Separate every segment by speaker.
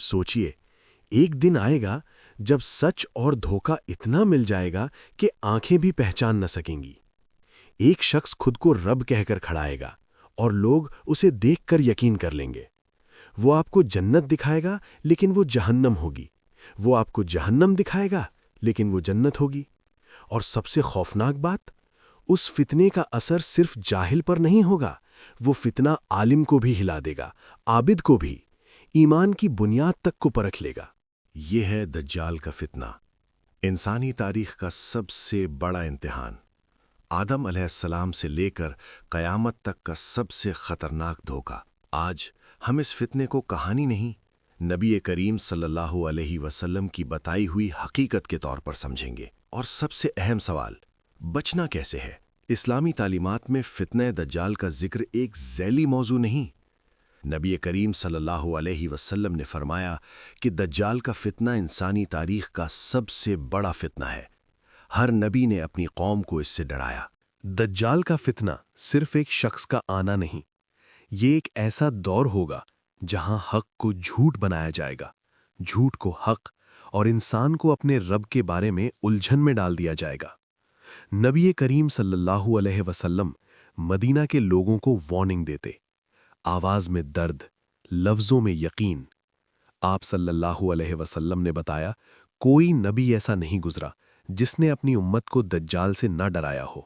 Speaker 1: سوچئے، ایک دن آئے گا جب سچ اور دھوکہ اتنا مل جائے گا کہ آنکھیں بھی پہچان نہ سکیں گی۔ ایک شخص خود کو رب کہہ کر کھڑائے گا اور لوگ اسے دیکھ کر یقین کر لیں گے۔ وہ آپ کو جنت دکھائے گا لیکن وہ جہنم ہوگی، وہ آپ کو جہنم دکھائے گا لیکن وہ جنت ہوگی۔ اور سب سے خوفناک بات، اس فتنے کا اثر صرف جاہل پر نہیں ہوگا، وہ فتنہ عالم کو بھی ہلا دے گا، عابد کو بھی، ایمان کی بنیاد تک کو پرکھ لے گا۔ یہ ہے دجال کا فتنہ، انسانی تاریخ کا سب سے بڑا امتحان، آدم علیہ السلام سے لے کر قیامت تک کا سب سے خطرناک دھوکہ۔ آج ہم اس فتنے کو کہانی نہیں، نبی کریم صلی اللہ علیہ وسلم کی بتائی ہوئی حقیقت کے طور پر سمجھیں گے۔ اور سب سے اہم سوال، بچنا کیسے ہے؟ اسلامی تعلیمات میں فتنہ دجال کا ذکر ایک ذیلی موضوع نہیں۔ نبی کریم صلی اللہ علیہ وسلم نے فرمایا کہ دجال کا فتنہ انسانی تاریخ کا سب سے بڑا فتنہ ہے۔ ہر نبی نے اپنی قوم کو اس سے ڈرایا۔ دجال کا فتنہ صرف ایک شخص کا آنا نہیں، یہ ایک ایسا دور ہوگا جہاں حق کو جھوٹ بنایا جائے گا، جھوٹ کو حق، اور انسان کو اپنے رب کے بارے میں الجھن میں ڈال دیا جائے گا۔ نبی کریم صلی اللہ علیہ وسلم مدینہ کے لوگوں کو وارننگ دیتے، آواز میں درد، لفظوں میں یقین۔ آپ صلی اللہ علیہ وسلم نے بتایا، کوئی نبی ایسا نہیں گزرا جس نے اپنی امت کو دجال سے نہ ڈرایا ہو۔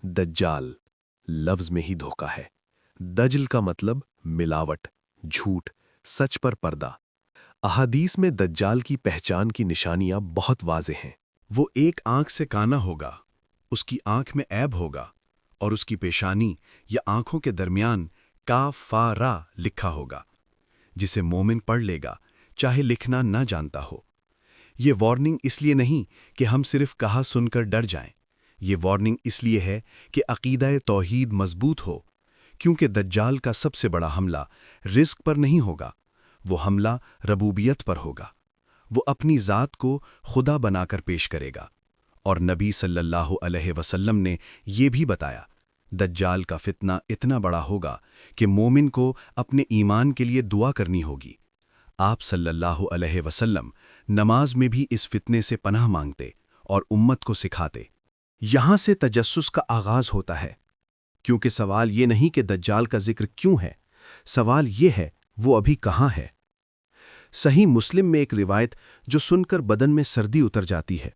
Speaker 1: دجال لفظ میں ہی دھوکہ ہے۔ دجل کا مطلب ملاوٹ، جھوٹ، سچ پر پردہ۔ احادیث میں دجال کی پہچان کی نشانیاں بہت واضح ہیں۔ وہ ایک آنکھ سے کانا ہوگا، اس کی آنکھ میں عیب ہوگا، اور اس کی پیشانی یا آنکھوں کے درمیان کافارا لکھا ہوگا، جسے مومن پڑھ لے گا چاہے لکھنا نہ جانتا ہو۔ یہ وارننگ اس لیے نہیں کہ ہم صرف کہا سن کر ڈر جائیں، یہ وارننگ اس لیے ہے کہ عقیدہ توحید مضبوط ہو، کیونکہ دجال کا سب سے بڑا حملہ رزق پر نہیں ہوگا، وہ حملہ ربوبیت پر ہوگا۔ وہ اپنی ذات کو خدا بنا کر پیش کرے گا، اور نبی صلی اللہ علیہ وسلم نے یہ بھی بتایا، دجال کا فتنہ اتنا بڑا ہوگا کہ مومن کو اپنے ایمان کے لیے دعا کرنی ہوگی۔ آپ صلی اللہ علیہ وسلم نماز میں بھی اس فتنے سے پناہ مانگتے اور امت کو سکھاتے۔ یہاں سے تجسس کا آغاز ہوتا ہے، کیونکہ سوال یہ نہیں کہ دجال کا ذکر کیوں ہے، سوال یہ ہے وہ ابھی کہاں ہے۔ صحیح مسلم میں ایک روایت جو سن کر بدن میں سردی اتر جاتی ہے۔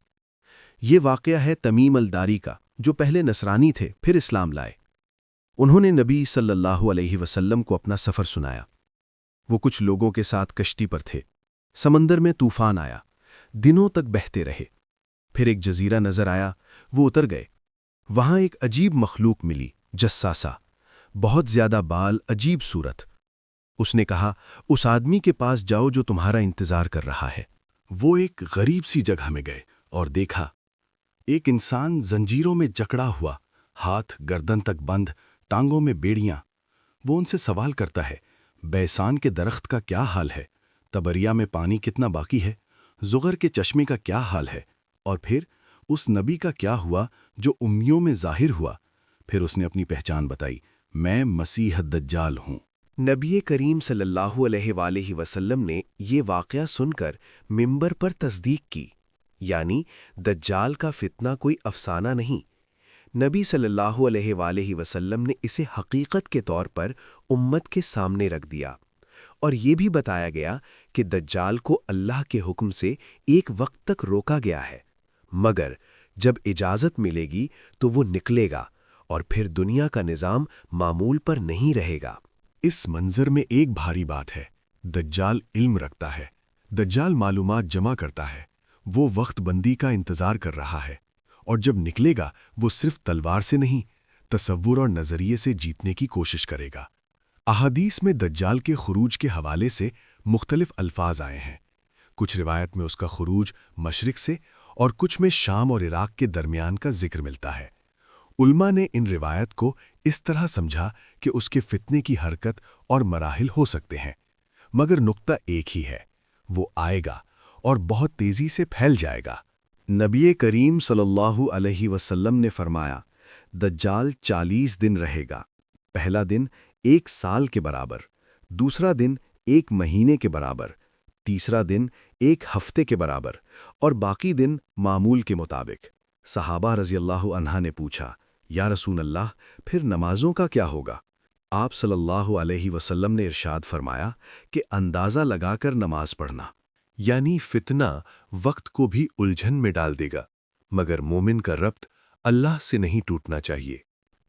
Speaker 1: یہ واقعہ ہے تمیم الداری کا، جو پہلے نصرانی تھے پھر اسلام لائے۔ انہوں نے نبی صلی اللہ علیہ وسلم کو اپنا سفر سنایا۔ وہ کچھ لوگوں کے ساتھ کشتی پر تھے، سمندر میں طوفان آیا، دنوں تک بہتے رہے۔ پھر ایک جزیرہ نظر آیا، وہ اتر گئے۔ وہاں ایک عجیب مخلوق ملی، جساسا، بہت زیادہ بال، عجیب صورت۔ اس نے کہا، اس آدمی کے پاس جاؤ جو تمہارا انتظار کر رہا ہے۔ وہ ایک غریب سی جگہ میں گئے اور دیکھا ایک انسان زنجیروں میں جکڑا ہوا، ہاتھ گردن تک بند، ٹانگوں میں بیڑیاں۔ وہ ان سے سوال کرتا ہے، بیسان کے درخت کا کیا حال ہے؟ تبریا میں پانی کتنا باقی ہے؟ زغر کے چشمے کا کیا حال ہے؟ اور پھر اس نبی کا کیا ہوا جو امیوں میں ظاہر ہوا؟ پھر اس نے اپنی پہچان بتائی، میں مسیح الدجال ہوں۔ نبی کریم صلی اللہ علیہ وآلہ وسلم نے یہ واقعہ سن کر منبر پر تصدیق کی، یعنی دجال کا فتنہ کوئی افسانہ نہیں۔ نبی صلی اللہ علیہ وآلہ وسلم نے اسے حقیقت کے طور پر امت کے سامنے رکھ دیا، اور یہ بھی بتایا گیا کہ دجال کو اللہ کے حکم سے ایک وقت تک روکا گیا ہے، مگر جب اجازت ملے گی تو وہ نکلے گا، اور پھر دنیا کا نظام معمول پر نہیں رہے گا۔ اس منظر میں ایک بھاری بات ہے، دجال علم رکھتا ہے، دجال معلومات جمع کرتا ہے، وہ وقت بندی کا انتظار کر رہا ہے، اور جب نکلے گا وہ صرف تلوار سے نہیں، تصور اور نظریے سے جیتنے کی کوشش کرے گا۔ احادیث میں دجال کے خروج کے حوالے سے مختلف الفاظ آئے ہیں۔ کچھ روایت میں اس کا خروج مشرق سے اور کچھ میں شام اور عراق کے درمیان کا ذکر ملتا ہے۔ علماء نے ان روایت کو اس طرح سمجھا کہ اس کے فتنے کی حرکت اور مراحل ہو سکتے ہیں، مگر نقطہ ایک ہی ہے، وہ آئے گا اور بہت تیزی سے پھیل جائے گا۔ نبی کریم صلی اللہ علیہ وسلم نے فرمایا، دجال 40 دن رہے گا۔ پہلا دن 1 سال کے برابر، دوسرا دن 1 مہینے کے برابر،
Speaker 2: تیسرا دن ایک ہفتے کے برابر اور باقی دن معمول کے مطابق۔ صحابہ رضی اللہ عنہ نے پوچھا، یا رسول اللہ، پھر نمازوں کا کیا ہوگا؟ آپ صلی اللہ علیہ وسلم نے ارشاد فرمایا کہ اندازہ لگا کر نماز پڑھنا،
Speaker 1: یعنی فتنہ وقت کو بھی الجھن میں ڈال دے گا، مگر مومن کا ربط اللہ سے نہیں ٹوٹنا چاہیے۔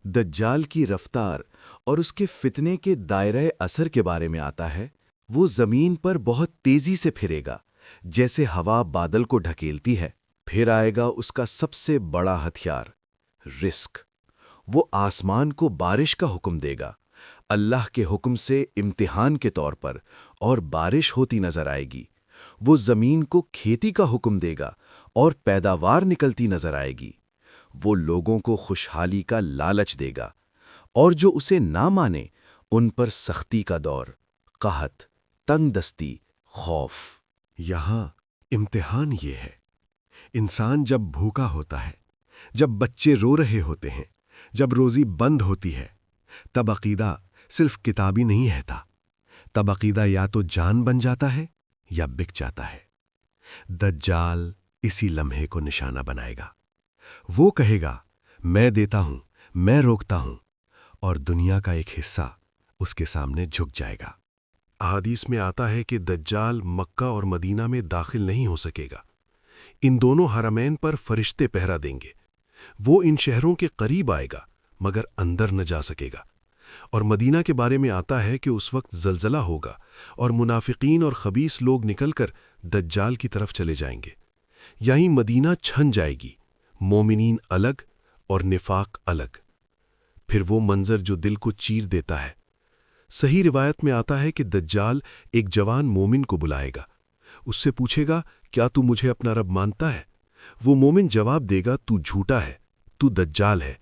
Speaker 2: دجال کی رفتار اور اس کے فتنے کے دائرۂ اثر کے بارے میں آتا ہے، وہ زمین پر بہت تیزی سے پھرے گا، جیسے ہوا بادل کو ڈھکیلتی ہے۔ پھر آئے گا اس کا سب سے بڑا ہتھیار، رزق۔ وہ آسمان کو بارش کا حکم دے گا، اللہ کے حکم سے امتحان کے طور پر، اور بارش ہوتی نظر آئے گی۔ وہ زمین کو کھیتی کا حکم دے گا اور پیداوار نکلتی نظر آئے گی۔ وہ لوگوں کو خوشحالی کا لالچ دے گا، اور جو اسے نہ مانے ان پر سختی کا دور، قحط، تنگ دستی، خوف۔
Speaker 1: یہاں امتحان یہ ہے، انسان جب بھوکا ہوتا ہے، جب بچے رو رہے ہوتے ہیں، جب روزی بند ہوتی ہے، تب عقیدہ صرف کتابی نہیں رہتا، تب عقیدہ یا تو جان بن جاتا ہے یا بک جاتا ہے۔ دجال اسی لمحے کو نشانہ بنائے گا۔ وہ کہے گا، میں دیتا ہوں، میں روکتا ہوں، اور دنیا کا ایک حصہ اس کے سامنے جھک جائے گا۔ احادیث میں آتا ہے کہ دجال مکہ اور مدینہ میں داخل نہیں ہو سکے گا۔ ان دونوں حرمین پر فرشتے پہرا دیں گے۔ وہ ان شہروں کے قریب آئے گا مگر اندر نہ جا سکے گا۔ اور مدینہ کے بارے میں آتا ہے کہ اس وقت زلزلہ ہوگا اور منافقین اور خبیث لوگ نکل کر دجال کی طرف چلے جائیں گے۔ یہیں مدینہ چھن جائے گی، مومنین الگ اور نفاق الگ۔ پھر وہ منظر جو دل کو چیر دیتا ہے۔ صحیح روایت میں آتا ہے کہ دجال ایک جوان مومن کو بلائے گا، اس سے پوچھے گا، کیا تو مجھے اپنا رب مانتا ہے؟ وہ مومن جواب دے گا، تو جھوٹا ہے، تو دجال ہے۔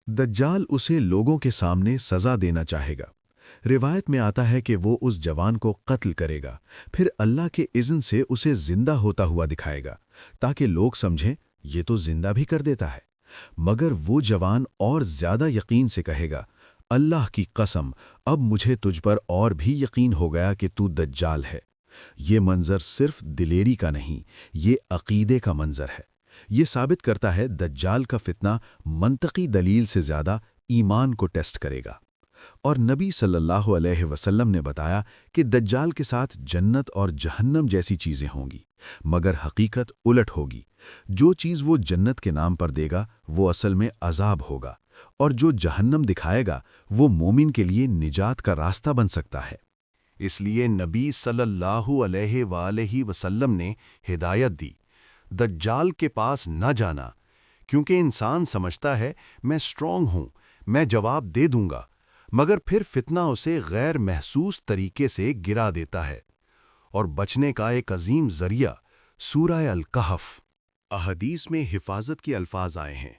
Speaker 2: دجال اسے لوگوں کے سامنے سزا دینا چاہے گا۔ روایت میں آتا ہے کہ وہ اس جوان کو قتل کرے گا، پھر اللہ کے اذن سے اسے زندہ ہوتا ہوا دکھائے گا، تاکہ لوگ سمجھیں یہ تو زندہ بھی کر دیتا ہے۔ مگر وہ جوان اور زیادہ یقین سے کہے گا، اللہ کی قسم، اب مجھے تجھ پر اور بھی یقین ہو گیا کہ تو دجال ہے۔ یہ منظر صرف دلیری کا نہیں، یہ عقیدے کا منظر ہے۔ یہ ثابت کرتا ہے دجال کا فتنہ منطقی دلیل سے زیادہ ایمان کو ٹیسٹ کرے گا۔ اور نبی صلی اللہ علیہ وسلم نے بتایا کہ دجال کے ساتھ جنت اور جہنم جیسی چیزیں ہوں گی، مگر حقیقت الٹ ہوگی۔ جو چیز وہ جنت کے نام پر دے گا وہ اصل میں عذاب ہوگا، اور جو جہنم دکھائے گا وہ مومن کے لیے نجات کا راستہ بن سکتا ہے۔
Speaker 1: اس لیے نبی صلی اللہ علیہ وآلہ وسلم نے ہدایت دی، دجال کے پاس نہ جانا، کیونکہ انسان سمجھتا ہے میں اسٹرانگ ہوں، میں جواب دے دوں گا، مگر پھر فتنہ اسے غیر محسوس طریقے سے گرا دیتا ہے۔ اور بچنے کا ایک عظیم ذریعہ سورہ الکہف۔ احادیث میں حفاظت کے الفاظ آئے ہیں،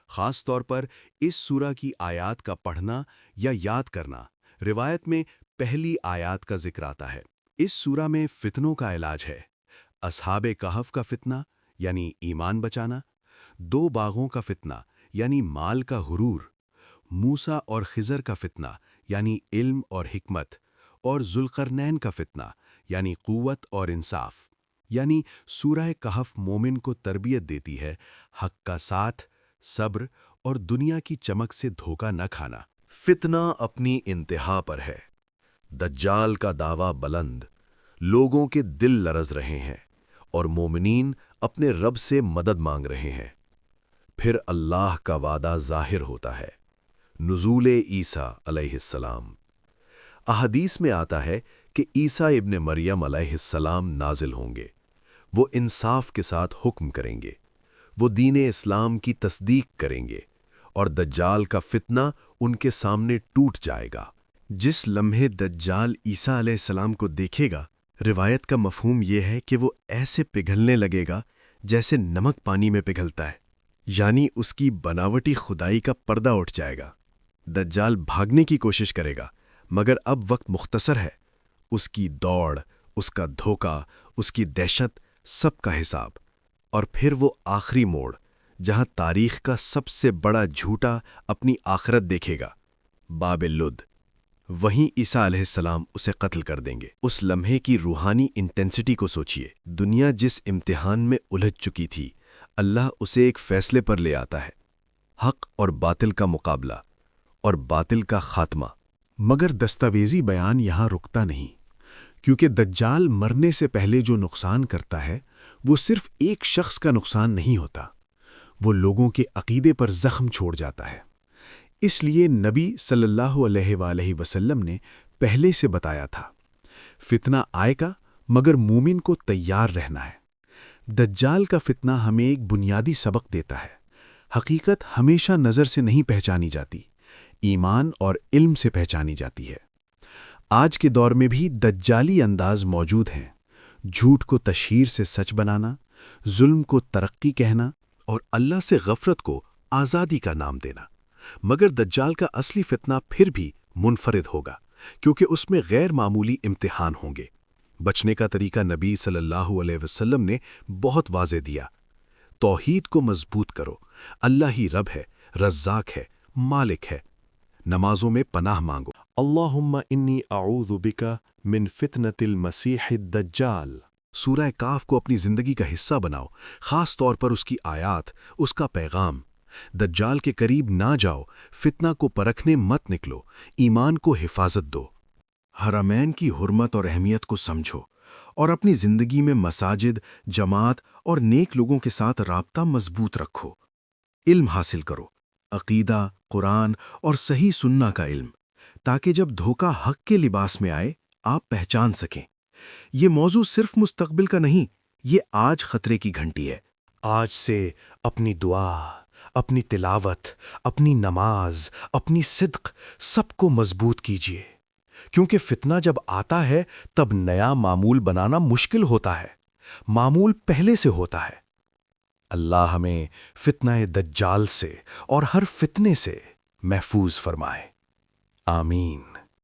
Speaker 1: خاص طور پر اس سورہ کی آیات کا پڑھنا یا یاد کرنا۔ روایت میں پہلی آیات کا ذکر آتا ہے۔ اس سورہ میں فتنوں کا علاج ہے۔ اصحاب کہف کا فتنہ یعنی ایمان بچانا، 2 باغوں کا فتنہ یعنی مال کا غرور، موسیٰ اور خضر کا فتنہ یعنی علم اور حکمت، اور ذوالقرنین کا فتنہ یعنی قوت اور انصاف۔ یعنی سورہ کہف مومن کو تربیت دیتی ہے حق کا ساتھ، صبر اور دنیا کی چمک سے دھوکہ نہ کھانا۔ فتنہ اپنی انتہا پر ہے۔ دجال کا دعویٰ بلند، لوگوں کے دل لرز رہے ہیں، اور مومنین اپنے رب سے مدد مانگ رہے ہیں۔ پھر اللہ کا وعدہ ظاہر ہوتا ہے، نزول عیسیٰ علیہ السلام۔ احادیث میں آتا ہے کہ عیسیٰ ابن مریم علیہ السلام نازل ہوں گے۔ وہ انصاف کے ساتھ حکم کریں گے، وہ دین اسلام کی تصدیق کریں گے، اور دجال کا فتنہ ان کے سامنے ٹوٹ جائے گا۔ جس لمحے دجال عیسیٰ علیہ السلام کو دیکھے گا، روایت کا مفہوم یہ ہے کہ وہ ایسے پگھلنے لگے گا جیسے نمک پانی میں پگھلتا ہے، یعنی اس کی بناوٹی خدائی کا پردہ اٹھ جائے گا۔ دجال بھاگنے کی کوشش کرے گا، مگر اب وقت مختصر ہے۔ اس کی دوڑ، اس کا دھوکہ، اس کی دہشت، سب کا حساب۔ اور پھر وہ آخری موڑ، جہاں تاریخ کا سب سے بڑا جھوٹا اپنی آخرت دیکھے گا، باب لد۔
Speaker 2: وہیں عیسیٰ علیہ السلام اسے قتل کر دیں گے۔ اس لمحے کی روحانی انٹینسٹی کو سوچئے، دنیا جس امتحان میں الجھ چکی تھی، اللہ اسے ایک فیصلے پر لے آتا ہے، حق اور باطل کا مقابلہ اور باطل کا خاتمہ۔
Speaker 1: مگر دستاویزی بیان یہاں رکتا نہیں، کیونکہ دجال مرنے سے پہلے جو نقصان کرتا ہے وہ صرف ایک شخص کا نقصان نہیں ہوتا، وہ لوگوں کے عقیدے پر زخم چھوڑ جاتا ہے۔ اس لیے نبی صلی اللہ علیہ وآلہ وسلم نے پہلے سے بتایا تھا، فتنہ آئے گا مگر مومن کو تیار رہنا ہے۔ دجال کا فتنہ ہمیں ایک بنیادی سبق دیتا ہے، حقیقت ہمیشہ نظر سے نہیں پہچانی جاتی، ایمان اور علم سے پہچانی جاتی ہے۔ آج کے دور میں بھی دجالی انداز موجود ہیں، جھوٹ کو تشہیر سے سچ بنانا، ظلم کو ترقی کہنا اور اللہ سے غفلت کو آزادی کا نام دینا۔ مگر دجال کا اصلی فتنہ پھر بھی منفرد ہوگا، کیونکہ اس میں غیر معمولی امتحان ہوں گے۔ بچنے کا طریقہ نبی صلی اللہ علیہ وسلم نے بہت واضح دیا، توحید کو مضبوط کرو، اللہ ہی رب ہے، رزاق ہے، مالک ہے۔ نمازوں میں پناہ مانگو، اللہم انی اعوذ بک من فتنۃ المسیح الدجال۔ سورہ کاف کو اپنی زندگی کا حصہ بناؤ، خاص طور پر اس کی آیات، اس کا پیغام۔ دجال کے قریب نہ جاؤ، فتنہ کو پرکھنے مت نکلو، ایمان کو حفاظت دو۔ حرمین کی حرمت اور اہمیت کو سمجھو اور اپنی زندگی میں مساجد، جماعت اور نیک لوگوں کے ساتھ رابطہ مضبوط رکھو۔ علم حاصل کرو، عقیدہ، قرآن اور صحیح سننا کا علم، تاکہ جب دھوکہ حق کے لباس میں آئے آپ پہچان سکیں۔ یہ موضوع صرف مستقبل کا نہیں، یہ آج خطرے کی گھنٹی ہے۔ آج سے اپنی دعا، اپنی تلاوت، اپنی نماز، اپنی صدق، سب کو مضبوط کیجیے، کیونکہ فتنہ جب آتا ہے تب نیا معمول بنانا مشکل ہوتا ہے، معمول پہلے سے ہوتا ہے۔ اللہ ہمیں فتنہ دجال سے اور ہر فتنے سے محفوظ فرمائے، آمین۔